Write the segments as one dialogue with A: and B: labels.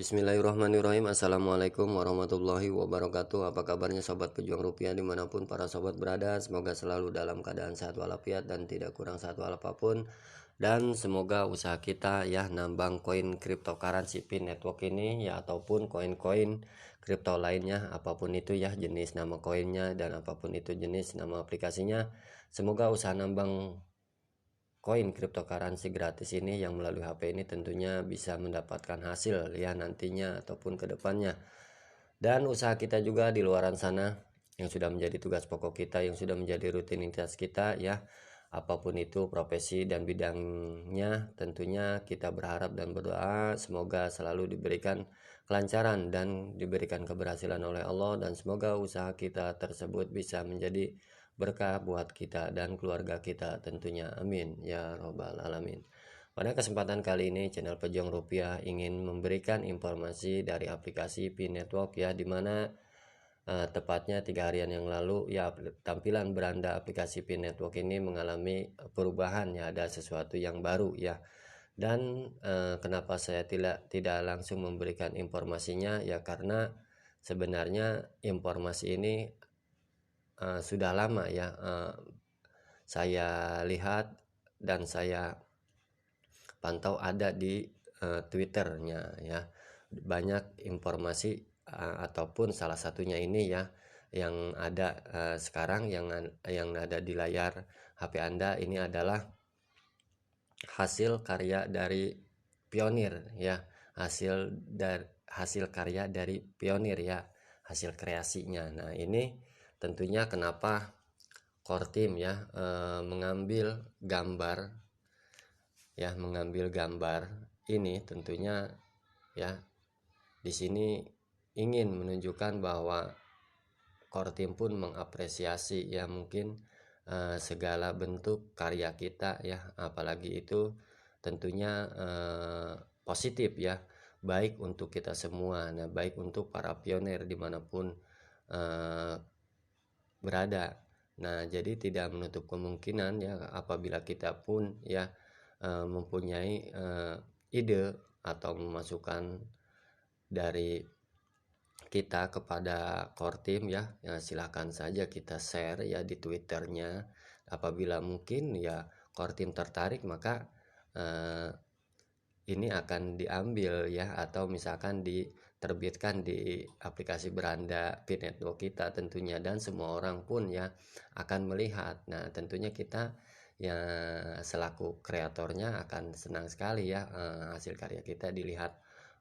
A: Bismillahirrahmanirrahim. Assalamualaikum warahmatullahi wabarakatuh. Apa kabarnya sobat pejuang rupiah dimanapun para sobat berada. Semoga selalu dalam keadaan sehat walafiat dan tidak kurang satu hal apapun. Dan semoga usaha kita ya nambang koin cryptocurrency Pin Network ini ya, ataupun koin-koin kripto lainnya, apapun itu ya jenis nama koinnya dan apapun itu jenis nama aplikasinya. Semoga usaha nambang koin cryptocurrency gratis ini yang melalui HP ini tentunya bisa mendapatkan hasil ya nantinya ataupun kedepannya. Dan usaha kita juga di luaran sana yang sudah menjadi tugas pokok kita, yang sudah menjadi rutinitas kita ya, apapun itu profesi dan bidangnya, tentunya kita berharap dan berdoa semoga selalu diberikan kelancaran dan diberikan keberhasilan oleh Allah, dan semoga usaha kita tersebut bisa menjadi berkah buat kita dan keluarga kita tentunya, amin ya robbal alamin. Pada kesempatan kali ini channel Pejuang Rupiah ingin memberikan informasi dari aplikasi Pin Network ya, dimana tepatnya 3 harian yang lalu ya tampilan beranda aplikasi Pin Network ini mengalami perubahan ya, ada sesuatu yang baru ya. Dan kenapa saya tidak langsung memberikan informasinya ya, karena sebenarnya informasi ini sudah lama ya saya lihat dan saya pantau ada di Twitternya ya, banyak informasi ataupun salah satunya ini ya yang ada sekarang yang ada di layar HP Anda ini adalah hasil karya dari pionir ya, hasil karya dari pionir ya, hasil kreasinya. Nah ini tentunya kenapa core team ya mengambil gambar ini tentunya ya, di sini ingin menunjukkan bahwa core team pun mengapresiasi ya mungkin segala bentuk karya kita ya, apalagi itu tentunya positif ya, baik untuk kita semua, nah baik untuk para pionir dimanapun berada. Nah jadi tidak menutup kemungkinan ya apabila kita pun ya mempunyai ide atau memasukkan dari kita kepada core team ya, silahkan saja kita share ya di Twitternya. Apabila mungkin ya core team tertarik, maka ini akan diambil ya, atau misalkan diterbitkan di aplikasi beranda Pin Network kita tentunya, dan semua orang pun ya akan melihat. Nah tentunya kita ya selaku kreatornya akan senang sekali ya hasil karya kita dilihat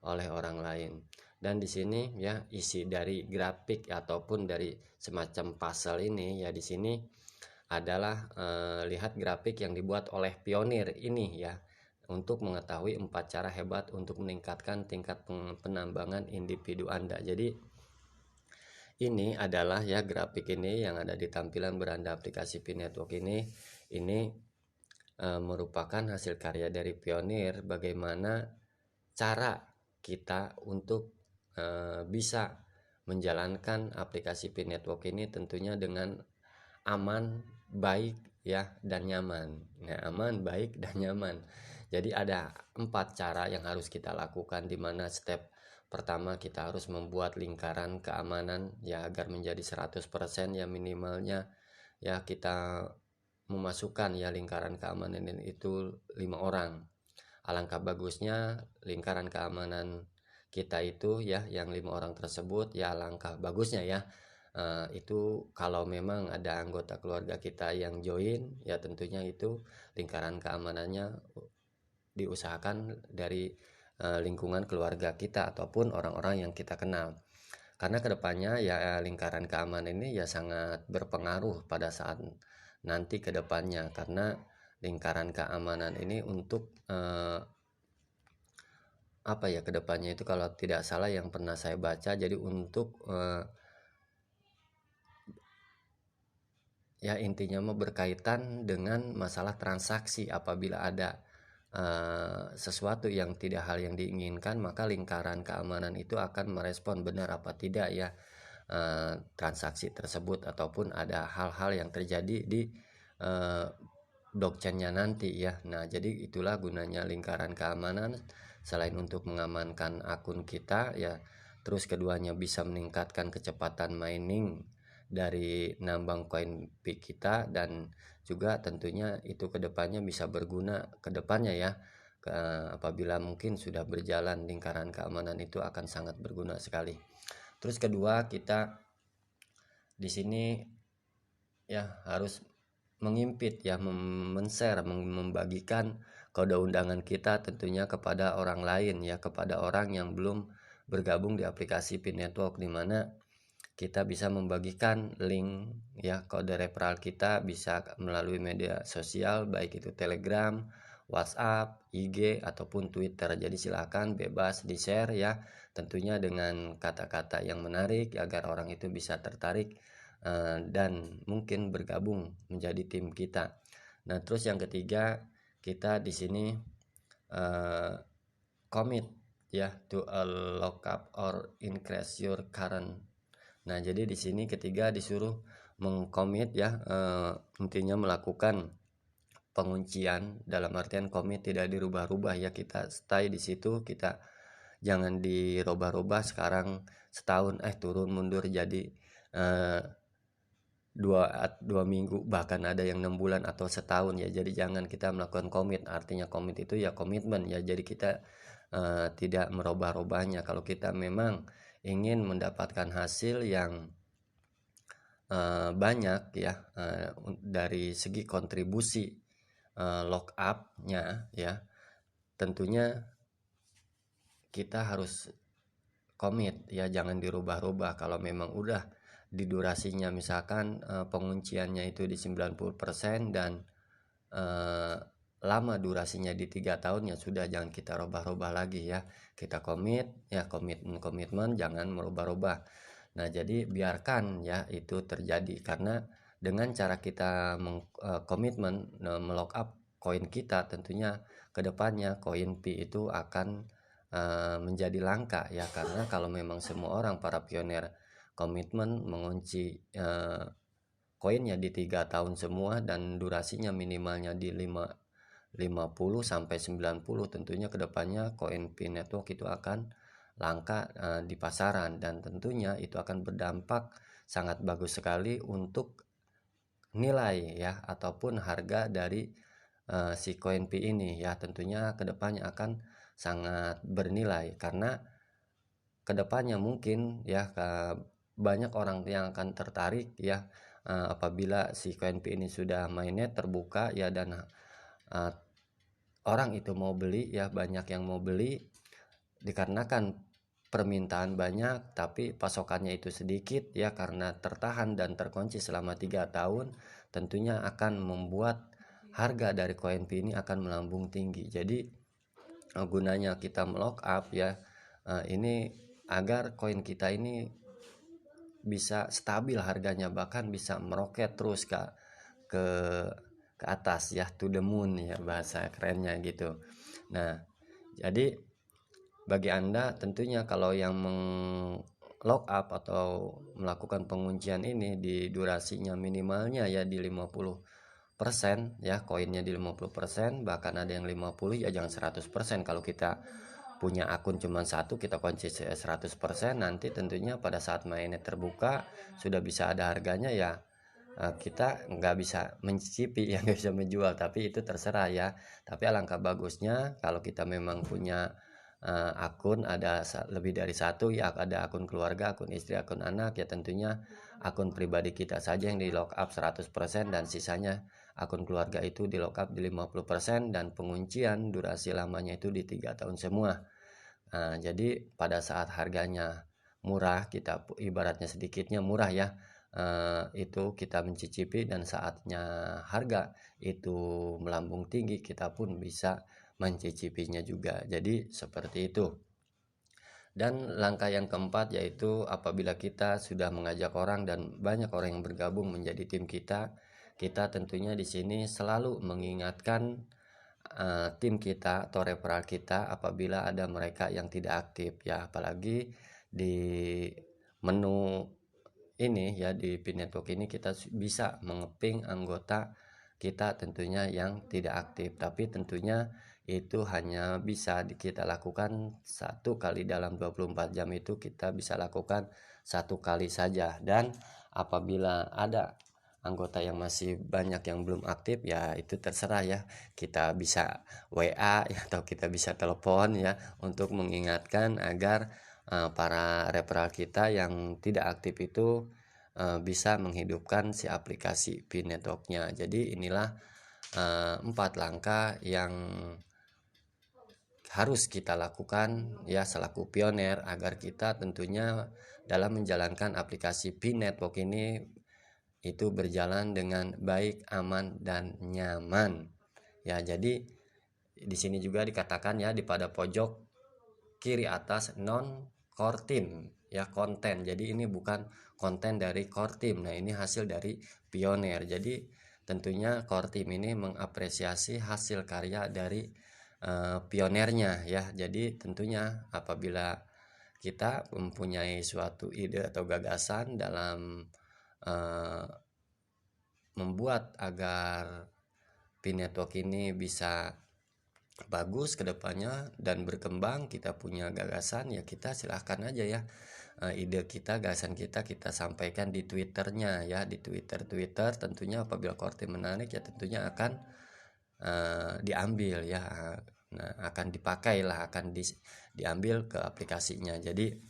A: oleh orang lain. Dan di sini ya isi dari grafik ataupun dari semacam puzzle ini ya, di sini adalah lihat grafik yang dibuat oleh pionir ini ya, untuk mengetahui 4 cara hebat untuk meningkatkan tingkat penambangan individu Anda. Jadi ini adalah ya grafik ini yang ada di tampilan beranda aplikasi Pin Network ini merupakan hasil karya dari pionir, bagaimana cara kita untuk bisa menjalankan aplikasi Pin Network ini tentunya dengan aman, baik ya dan nyaman. Nah aman, baik dan nyaman, jadi ada 4 cara yang harus kita lakukan, di mana step pertama kita harus membuat lingkaran keamanan ya agar menjadi 100% ya, minimalnya ya kita memasukkan ya lingkaran keamanan itu 5 orang. Alangkah bagusnya lingkaran keamanan kita itu ya yang 5 orang tersebut ya, alangkah bagusnya ya itu kalau memang ada anggota keluarga kita yang join ya, tentunya itu lingkaran keamanannya diusahakan dari lingkungan keluarga kita ataupun orang-orang yang kita kenal, karena kedepannya ya lingkaran keamanan ini ya sangat berpengaruh pada saat nanti kedepannya, karena lingkaran keamanan ini untuk apa ya kedepannya itu, kalau tidak salah yang pernah saya baca, jadi untuk ya intinya mau berkaitan dengan masalah transaksi. Apabila ada sesuatu yang tidak hal yang diinginkan, maka lingkaran keamanan itu akan merespon benar apa tidak ya transaksi tersebut, ataupun ada hal-hal yang terjadi di blockchainnya nanti ya. Nah jadi itulah gunanya lingkaran keamanan, selain untuk mengamankan akun kita ya, terus keduanya bisa meningkatkan kecepatan mining dari nambang koin P kita, dan juga tentunya itu kedepannya bisa berguna kedepannya ya. Apabila mungkin sudah berjalan lingkaran keamanan itu akan sangat berguna sekali. Terus kedua, kita di sini ya harus mengimpit ya, men-share, membagikan kode undangan kita tentunya kepada orang lain ya, kepada orang yang belum bergabung di aplikasi Pin Network, di mana kita bisa membagikan link ya, kode referral kita bisa melalui media sosial, baik itu Telegram, WhatsApp, IG ataupun Twitter. Jadi silakan bebas di-share ya, tentunya dengan kata-kata yang menarik agar orang itu bisa tertarik dan mungkin bergabung menjadi tim kita. Nah, terus yang ketiga, kita di sini commit ya to a lockup or increase your current. Nah, jadi di sini ketiga disuruh mengkomit ya, intinya melakukan penguncian, dalam artian komit tidak dirubah-rubah ya, kita stay di situ, kita jangan dirubah-rubah. Sekarang setahun turun mundur jadi dua minggu, bahkan ada yang 6 bulan atau setahun ya. Jadi jangan kita melakukan komit, artinya komit itu ya komitmen ya, jadi kita tidak merubah-rubahnya. Kalau kita memang ingin mendapatkan hasil yang banyak ya, dari segi kontribusi lock up-nya ya, tentunya kita harus komit ya, jangan dirubah-rubah. Kalau memang udah di durasinya misalkan pengunciannya itu di 90% dan lama durasinya di 3 tahun, ya sudah, jangan kita rubah-rubah lagi ya, kita komit ya, komitmen jangan merubah-rubah. Nah, jadi biarkan ya itu terjadi, karena dengan cara kita komitmen melock up koin kita, tentunya kedepannya koin P itu akan menjadi langka ya, karena kalau memang semua orang, para pionir komitmen mengunci koinnya di 3 tahun semua dan durasinya minimalnya di 50 sampai 90, tentunya kedepannya koin P Network itu akan langka di pasaran, dan tentunya itu akan berdampak sangat bagus sekali untuk nilai ya ataupun harga dari si koin P ini ya, tentunya kedepannya akan sangat bernilai, karena kedepannya mungkin ya banyak orang yang akan tertarik ya apabila si koin P ini sudah mainnet terbuka ya, dan orang itu mau beli ya, banyak yang mau beli dikarenakan permintaan banyak tapi pasokannya itu sedikit ya, karena tertahan dan terkunci selama 3 tahun, tentunya akan membuat harga dari koin P ini akan melambung tinggi. Jadi gunanya kita melock up ya, ini agar koin kita ini bisa stabil harganya, bahkan bisa meroket terus ke ke atas ya, to the moon ya bahasa kerennya gitu. Nah, jadi bagi Anda tentunya kalau yang lock up atau melakukan penguncian ini di durasinya minimalnya ya di 50% ya, koinnya di 50%, bahkan ada yang 50, ya jangan 100%. Kalau kita punya akun cuma satu, kita kunci 100%, nanti tentunya pada saat mainnya terbuka sudah bisa ada harganya ya, kita nggak bisa mencicipi ya, nggak bisa menjual, tapi itu terserah ya. Tapi alangkah bagusnya kalau kita memang punya akun ada lebih dari satu ya, ada akun keluarga, akun istri, akun anak ya, tentunya akun pribadi kita saja yang di lock up 100%, dan sisanya akun keluarga itu di lock up di 50%, dan penguncian durasi lamanya itu di 3 tahun semua. Nah, jadi pada saat harganya murah, kita ibaratnya sedikitnya murah ya, itu kita mencicipi, dan saatnya harga itu melambung tinggi, kita pun bisa mencicipinya juga. Jadi seperti itu. Dan langkah yang keempat yaitu apabila kita sudah mengajak orang dan banyak orang yang bergabung menjadi tim kita, kita tentunya di sini selalu mengingatkan tim kita atau referral kita apabila ada mereka yang tidak aktif ya, apalagi di menu ini ya, di Pin Network ini kita bisa mengeping anggota kita tentunya yang tidak aktif, tapi tentunya itu hanya bisa kita lakukan satu kali dalam 24 jam, itu kita bisa lakukan satu kali saja. Dan apabila ada anggota yang masih banyak yang belum aktif, ya itu terserah ya, kita bisa WA ya, atau kita bisa telepon ya, untuk mengingatkan agar para referral kita yang tidak aktif itu bisa menghidupkan si aplikasi P-Network-nya. Jadi inilah 4 langkah yang harus kita lakukan ya selaku pioner, agar kita tentunya dalam menjalankan aplikasi P-Network ini itu berjalan dengan baik, aman, dan nyaman. Ya, jadi di sini juga dikatakan ya, di pada pojok kiri atas non core team ya, konten. Jadi ini bukan konten dari core team. Nah, ini hasil dari pioner. Jadi tentunya core team ini mengapresiasi hasil karya dari pionernya ya. Jadi tentunya apabila kita mempunyai suatu ide atau gagasan dalam membuat agar P-Network ini bisa bagus ke depannya dan berkembang, kita punya gagasan ya, kita silahkan aja ya, ide kita, gagasan kita sampaikan di Twitternya ya, di Twitter tentunya. Apabila core team menarik ya tentunya akan diambil ya, nah akan dipakai lah, akan diambil ke aplikasinya. Jadi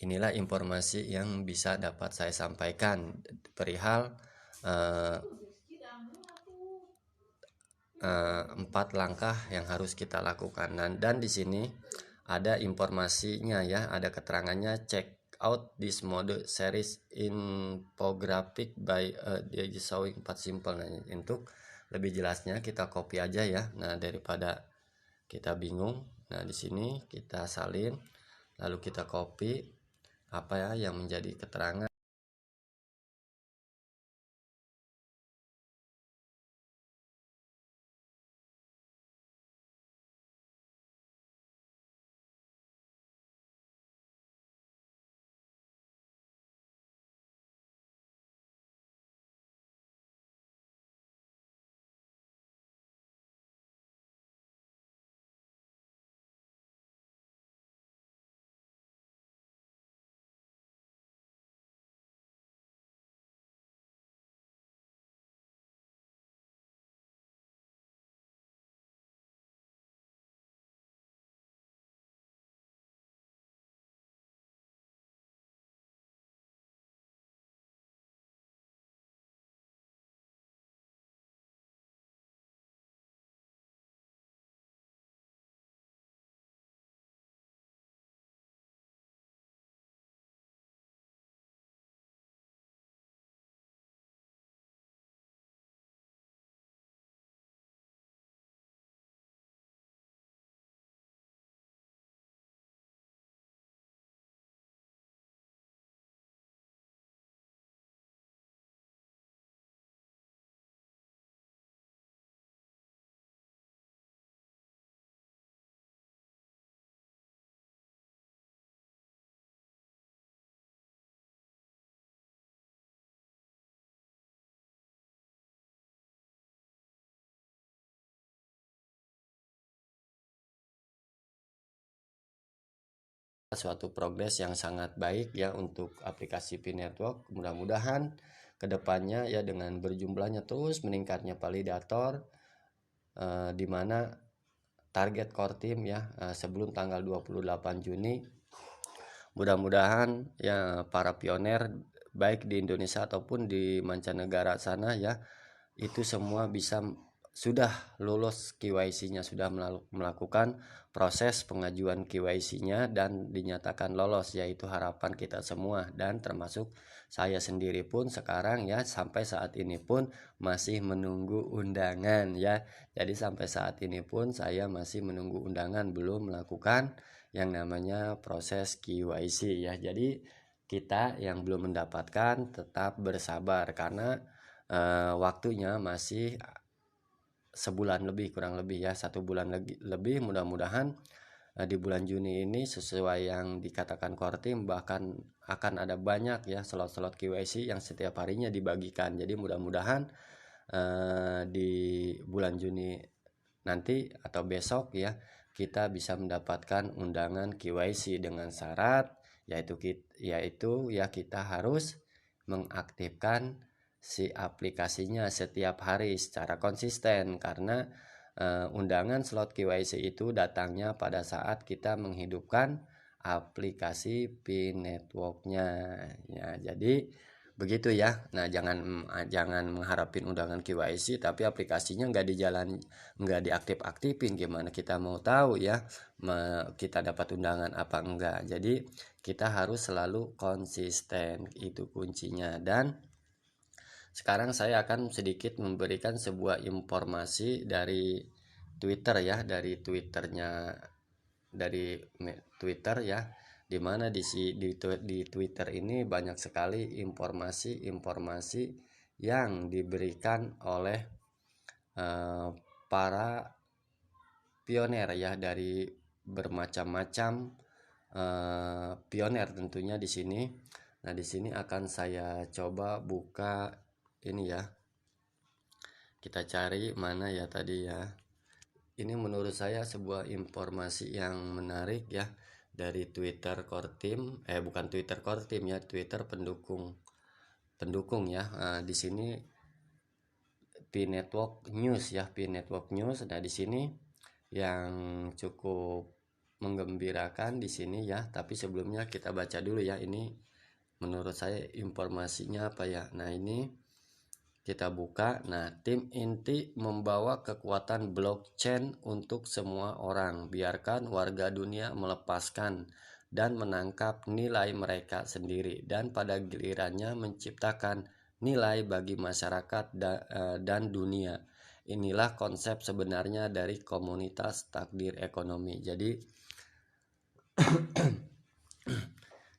A: inilah informasi yang bisa dapat saya sampaikan perihal 4 langkah yang harus kita lakukan. Dan di sini ada informasinya ya, ada keterangannya: check out this mode series infographic by showing 4 simple. Nah, untuk lebih jelasnya kita copy aja ya. Nah, daripada kita bingung, nah di sini kita salin lalu kita copy apa ya yang menjadi keterangan. Suatu progres yang sangat baik ya untuk aplikasi P-Network. Mudah-mudahan kedepannya ya, dengan berjumlahnya terus meningkatnya validator, di mana target core team ya sebelum tanggal 28 Juni, mudah-mudahan ya para pioner baik di Indonesia ataupun di mancanegara sana ya, itu semua bisa sudah lulus KYC-nya, sudah melakukan proses pengajuan KYC-nya dan dinyatakan lolos, yaitu harapan kita semua. Dan termasuk saya sendiri pun sekarang ya, sampai saat ini pun masih menunggu undangan ya. Jadi sampai saat ini pun saya masih menunggu undangan, belum melakukan yang namanya proses KYC ya. Jadi kita yang belum mendapatkan tetap bersabar, karena waktunya masih sebulan lebih, kurang lebih ya 1 bulan lebih. Mudah-mudahan di bulan Juni ini sesuai yang dikatakan core team, bahkan akan ada banyak ya slot-slot KYC yang setiap harinya dibagikan. Jadi mudah-mudahan di bulan Juni nanti atau besok ya kita bisa mendapatkan undangan KYC dengan syarat yaitu ya kita harus mengaktifkan si aplikasinya setiap hari secara konsisten, karena undangan slot KYC itu datangnya pada saat kita menghidupkan aplikasi Pi Network-nya ya. Jadi begitu ya. Nah, jangan mengharapin undangan KYC tapi aplikasinya nggak diaktifin, gimana kita mau tahu ya kita dapat undangan apa enggak. Jadi kita harus selalu konsisten, itu kuncinya. Dan sekarang saya akan sedikit memberikan sebuah informasi dari Twitter ya, dari Twitter ya, dimana di Twitter ini banyak sekali informasi-informasi yang diberikan oleh para pioner ya, dari bermacam-macam pioner tentunya di sini. Nah, di sini akan saya coba buka ini ya. Kita cari mana ya tadi ya. Ini menurut saya sebuah informasi yang menarik ya, dari Twitter Core Team, bukan Twitter Core Team ya, Twitter pendukung ya. Di sini Pi Network News ya, Pi Network News. Nah, di sini yang cukup menggembirakan di sini ya, tapi sebelumnya kita baca dulu ya, ini menurut saya informasinya apa ya. Nah, ini kita buka. Nah, tim inti membawa kekuatan blockchain untuk semua orang. Biarkan warga dunia melepaskan dan menangkap nilai mereka sendiri, dan pada gilirannya menciptakan nilai bagi masyarakat dan dunia. Inilah konsep sebenarnya dari komunitas takdir ekonomi. Jadi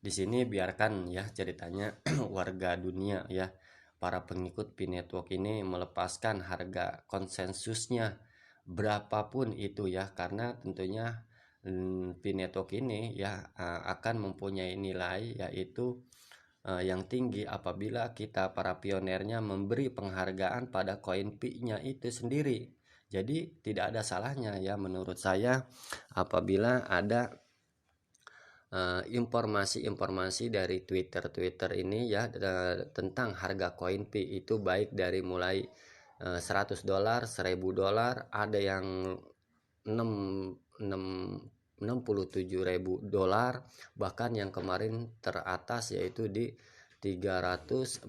A: di sini biarkan ya ceritanya warga dunia ya, para pengikut Pi Network ini melepaskan harga konsensusnya berapapun itu ya, karena tentunya Pi Network ini ya akan mempunyai nilai yaitu yang tinggi apabila kita para pionernya memberi penghargaan pada koin Pi-nya itu sendiri. Jadi tidak ada salahnya ya menurut saya apabila ada informasi-informasi dari Twitter ini ya tentang harga koin Pi itu, baik dari mulai $100, $1.000, ada yang 67.000 dolar, bahkan yang kemarin teratas yaitu di 314.519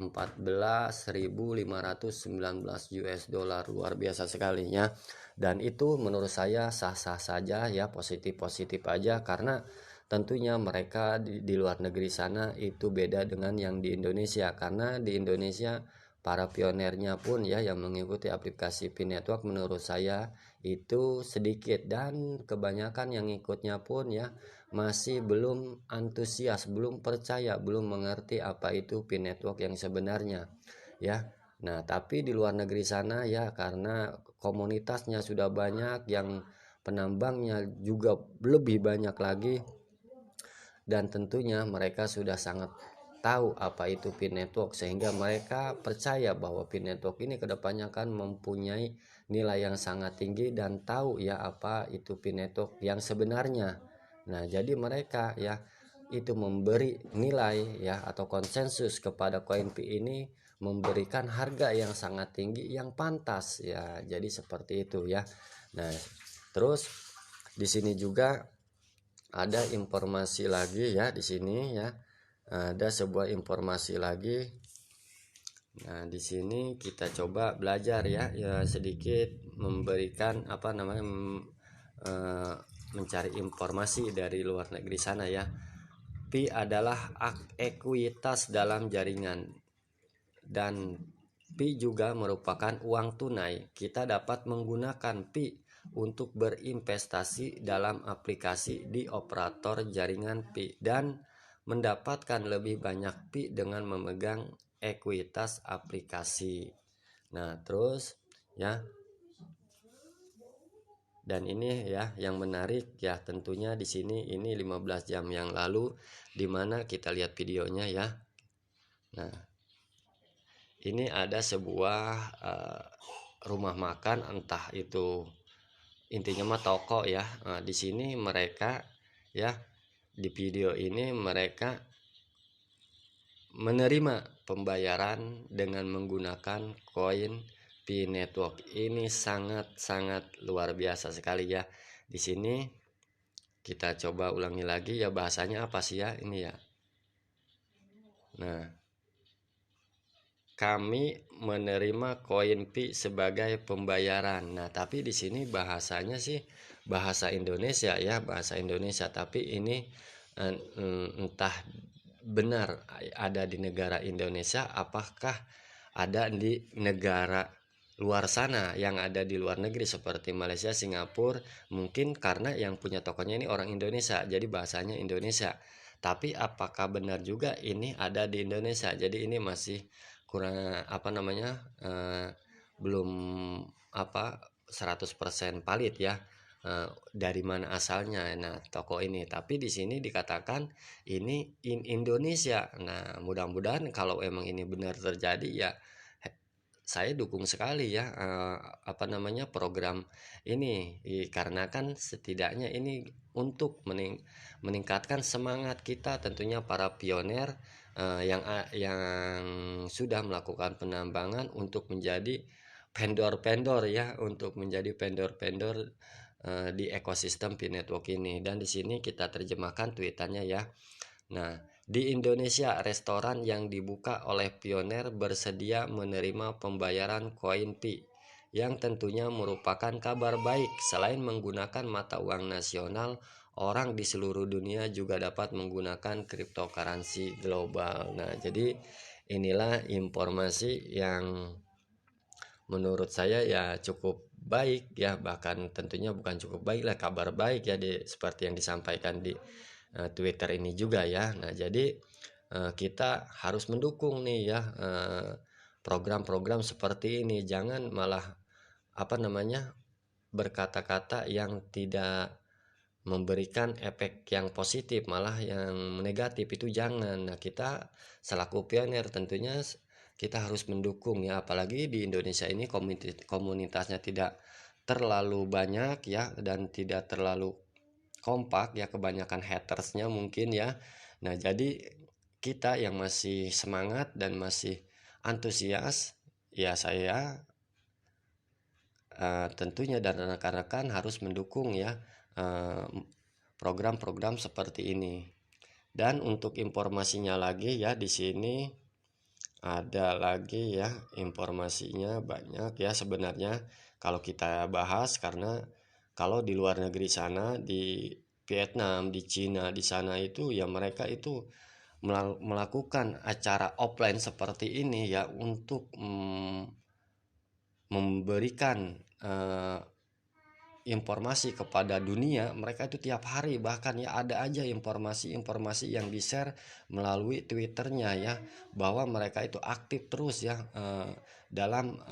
A: US dollar. Luar biasa sekali ya. Dan itu menurut saya sah-sah saja ya, positif-positif aja, karena tentunya mereka di luar negeri sana itu beda dengan yang di Indonesia, karena di Indonesia para pionernya pun ya yang mengikuti aplikasi Pi Network menurut saya itu sedikit, dan kebanyakan yang ikutnya pun ya masih belum antusias, belum percaya, belum mengerti apa itu Pi Network yang sebenarnya ya. Nah, tapi di luar negeri sana ya, karena komunitasnya sudah banyak, yang penambangnya juga lebih banyak lagi, dan tentunya mereka sudah sangat tahu apa itu Pi Network, sehingga mereka percaya bahwa Pi Network ini kedepannya akan mempunyai nilai yang sangat tinggi, dan tahu ya apa itu Pi Network yang sebenarnya. Nah, jadi mereka ya itu memberi nilai ya atau konsensus kepada koin Pi ini, memberikan harga yang sangat tinggi yang pantas ya. Jadi seperti itu ya. Nah, terus di sini juga ada informasi lagi ya, di sini ya. Ada sebuah informasi lagi. Nah, di sini kita coba belajar ya, sedikit memberikan mencari informasi dari luar negeri sana ya. Pi adalah ekuitas dalam jaringan, dan Pi juga merupakan uang tunai. Kita dapat menggunakan Pi untuk berinvestasi dalam aplikasi di operator jaringan Pi dan mendapatkan lebih banyak Pi dengan memegang ekuitas aplikasi. Nah, terus ya, dan ini ya yang menarik ya, tentunya di sini ini 15 jam yang lalu, dimana kita lihat videonya ya. Nah, ini ada sebuah rumah makan, entah itu intinya mah toko ya. Di sini mereka ya, di video ini mereka menerima pembayaran dengan menggunakan koin Pi Network. Ini sangat-sangat luar biasa sekali ya. Di sini kita coba ulangi lagi ya, bahasanya apa sih ya ini ya. Nah, kami menerima koin Pi sebagai pembayaran. Nah, tapi di sini bahasanya sih bahasa Indonesia ya, bahasa Indonesia, tapi ini entah benar ada di negara Indonesia, apakah ada di negara luar sana yang ada di luar negeri seperti Malaysia, Singapura. Mungkin karena yang punya tokonya ini orang Indonesia, jadi bahasanya Indonesia. Tapi apakah benar juga ini ada di Indonesia? Jadi ini masih kurang belum 100% valid ya, dari mana asalnya nah toko ini. Tapi di sini dikatakan ini Indonesia. Nah, mudah-mudahan kalau emang ini benar terjadi ya, saya dukung sekali ya program ini, karena kan setidaknya ini untuk meningkatkan semangat kita, tentunya para pioner yang sudah melakukan penambangan untuk menjadi vendor-vendor ya, untuk menjadi vendor-vendor di ekosistem Pi Network ini. Dan di sini kita terjemahkan tweetannya ya. Nah, di Indonesia, restoran yang dibuka oleh pioner bersedia menerima pembayaran koin Pi, yang tentunya merupakan kabar baik. Selain menggunakan mata uang nasional, orang di seluruh dunia juga dapat menggunakan cryptocurrency global. Nah, jadi inilah informasi yang menurut saya ya cukup baik ya, bahkan tentunya bukan cukup baik lah, kabar baik ya, seperti yang disampaikan di Twitter ini juga ya. Nah, jadi kita harus mendukung nih ya program-program seperti ini. Jangan malah berkata-kata yang tidak memberikan efek yang positif, malah yang negatif itu jangan. Nah, kita selaku pionir tentunya kita harus mendukung ya, apalagi di Indonesia ini komunitasnya tidak terlalu banyak ya, dan tidak terlalu kompak ya, kebanyakan hatersnya mungkin ya. Nah, jadi kita yang masih semangat dan masih antusias ya, saya tentunya dan rekan-rekan harus mendukung ya program-program seperti ini. Dan untuk informasinya lagi ya, di sini ada lagi ya, informasinya banyak ya sebenarnya kalau kita bahas, karena kalau di luar negeri sana, di Vietnam, di Cina, di sana itu ya mereka itu melakukan acara offline seperti ini ya, untuk memberikan informasi kepada dunia. Mereka itu tiap hari bahkan ya ada aja informasi-informasi yang di-share melalui Twitternya ya, bahwa mereka itu aktif terus ya dalam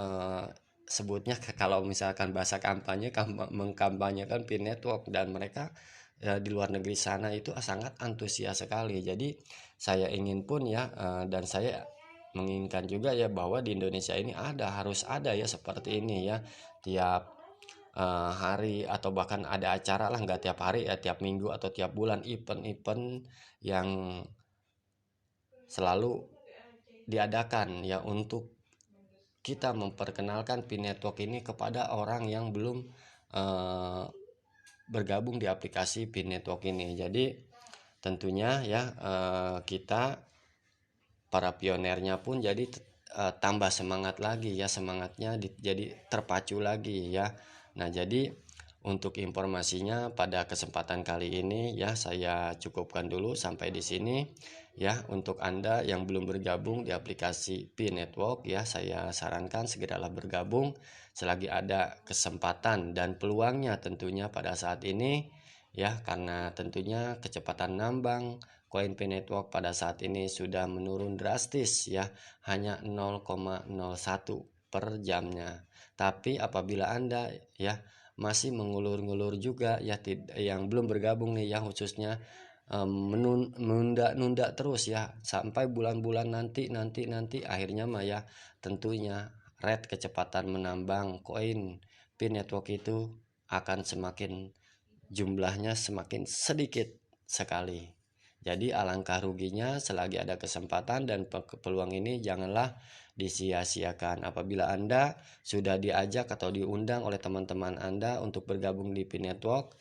A: sebutnya kalau misalkan bahasa kampanye, mengkampanyekan Pi Network. Dan mereka di luar negeri sana itu sangat antusias sekali. Jadi saya ingin pun ya dan saya menginginkan juga ya, bahwa di Indonesia ini harus ada ya seperti ini ya, tiap hari, atau bahkan ada acara lah, nggak tiap hari ya, tiap minggu atau tiap bulan, event-event yang selalu diadakan ya, untuk kita memperkenalkan Pi Network ini kepada orang yang belum bergabung di aplikasi Pi Network ini. Jadi tentunya ya kita para pionernya pun jadi tambah semangat lagi ya, semangatnya jadi terpacu lagi ya. Nah, jadi untuk informasinya pada kesempatan kali ini ya, saya cukupkan dulu sampai di sini ya. Untuk Anda yang belum bergabung di aplikasi Pi Network ya, saya sarankan segeralah bergabung selagi ada kesempatan dan peluangnya tentunya pada saat ini ya, karena tentunya kecepatan nambang koin Pi Network pada saat ini sudah menurun drastis ya, hanya 0,01 per jamnya. Tapi apabila Anda ya masih mengulur-ngulur juga ya, yang belum bergabung nih ya, khususnya menunda terus ya sampai bulan-bulan nanti, akhirnya mah ya tentunya rate kecepatan menambang koin Pi Network itu akan semakin jumlahnya semakin sedikit sekali. Jadi alangkah ruginya selagi ada kesempatan dan peluang ini janganlah disia-siakan. Apabila Anda sudah diajak atau diundang oleh teman-teman Anda untuk bergabung di P-Network,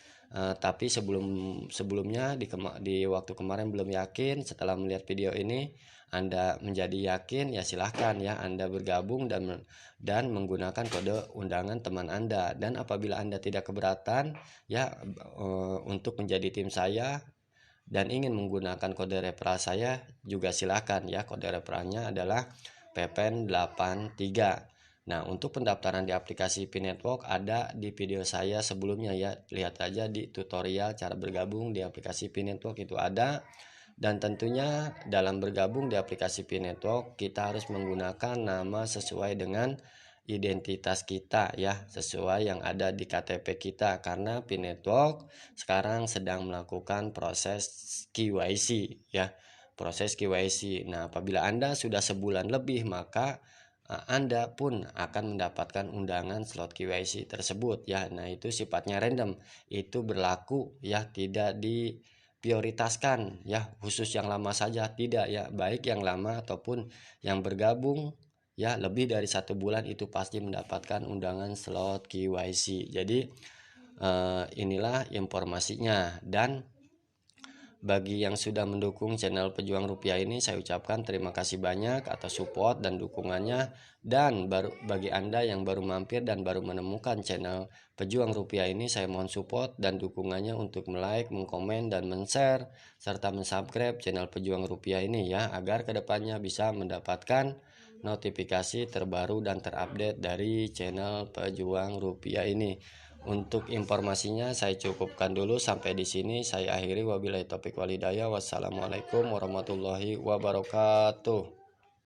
A: tapi sebelumnya di waktu kemarin belum yakin, setelah melihat video ini Anda menjadi yakin, ya silahkan ya Anda bergabung dan menggunakan kode undangan teman Anda. Dan apabila Anda tidak keberatan ya untuk menjadi tim saya dan ingin menggunakan kode referral saya juga silakan ya. Kode referralnya adalah PPN83. Nah, untuk pendaftaran di aplikasi P-Network ada di video saya sebelumnya ya. Lihat aja di tutorial cara bergabung di aplikasi P-Network itu ada. Dan tentunya dalam bergabung di aplikasi P-Network kita harus menggunakan nama sesuai dengan identitas kita ya, sesuai yang ada di KTP kita, karena P-Network sekarang sedang melakukan proses KYC ya, proses KYC. Nah, apabila Anda sudah sebulan lebih maka Anda pun akan mendapatkan undangan slot KYC tersebut ya. Nah, itu sifatnya random, itu berlaku ya, tidak diprioritaskan ya, khusus yang lama saja, tidak ya, baik yang lama ataupun yang bergabung ya lebih dari 1 bulan itu pasti mendapatkan undangan slot KYC. Jadi inilah informasinya. Dan bagi yang sudah mendukung channel Pejuang Rupiah ini, saya ucapkan terima kasih banyak atas support dan dukungannya. Dan bagi Anda yang baru mampir dan baru menemukan channel Pejuang Rupiah ini, saya mohon support dan dukungannya untuk like, mengkomen, dan men-share serta men-subscribe channel Pejuang Rupiah ini ya, agar kedepannya bisa mendapatkan notifikasi terbaru dan terupdate dari channel Pejuang Rupiah ini. Untuk informasinya saya cukupkan dulu sampai di sini. Saya akhiri, wabillahi taufik walhidayah. Wassalamualaikum warahmatullahi wabarakatuh.